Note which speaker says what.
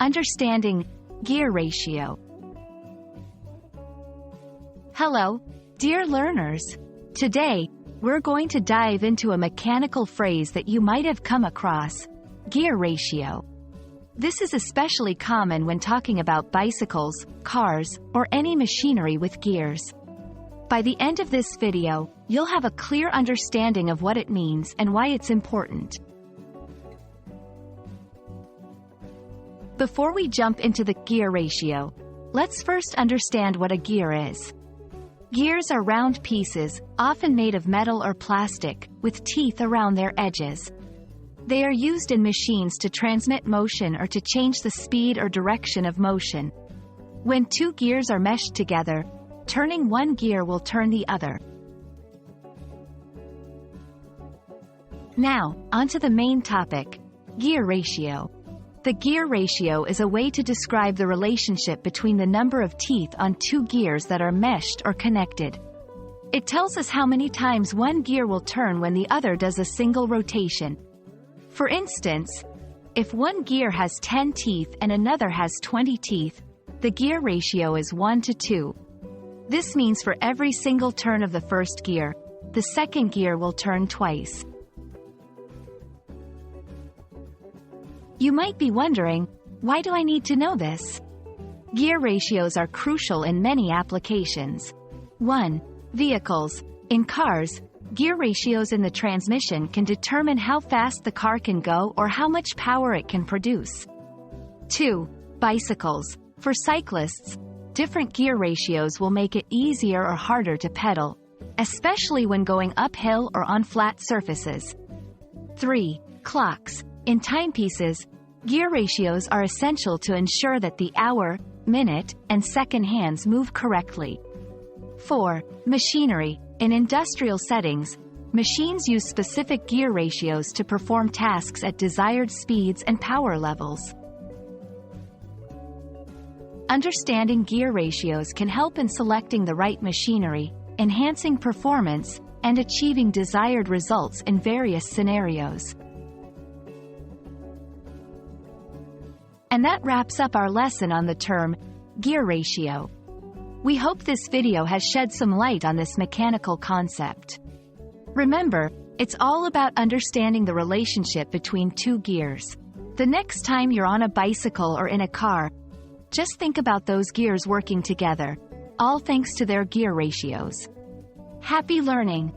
Speaker 1: Understanding Gear Ratio. Hello, dear learners. Today, we're going to dive into a mechanical phrase that you might have come across: gear ratio. This is especially common when talking about bicycles, cars, or any machinery with gears. By the end of this video, you'll have a clear understanding of what it means and why it's important. Before we jump into the gear ratio, let's first understand what a gear is. Gears are round pieces, often made of metal or plastic, with teeth around their edges. They are used in machines to transmit motion or to change the speed or direction of motion. When two gears are meshed together, turning one gear will turn the other. Now, onto the main topic: gear ratio. The gear ratio is a way to describe the relationship between the number of teeth on two gears that are meshed or connected. It tells us how many times one gear will turn when the other does a single rotation. For instance, if one gear has 10 teeth and another has 20 teeth, the gear ratio is 1:2. This means for every single turn of the first gear, the second gear will turn twice. You might be wondering, why do I need to know this? Gear ratios are crucial in many applications. 1. Vehicles. In cars, gear ratios in the transmission can determine how fast the car can go or how much power it can produce. 2. Bicycles. For cyclists, different gear ratios will make it easier or harder to pedal, especially when going uphill or on flat surfaces. 3. Clocks. In timepieces, gear ratios are essential to ensure that the hour, minute, and second hands move correctly. 4. Machinery. In industrial settings, machines use specific gear ratios to perform tasks at desired speeds and power levels. Understanding gear ratios can help in selecting the right machinery, enhancing performance, and achieving desired results in various scenarios. And that wraps up our lesson on the term gear ratio. We hope this video has shed some light on this mechanical concept. Remember, it's all about understanding the relationship between two gears. The next time you're on a bicycle or in a car, just think about those gears working together, all thanks to their gear ratios. Happy learning!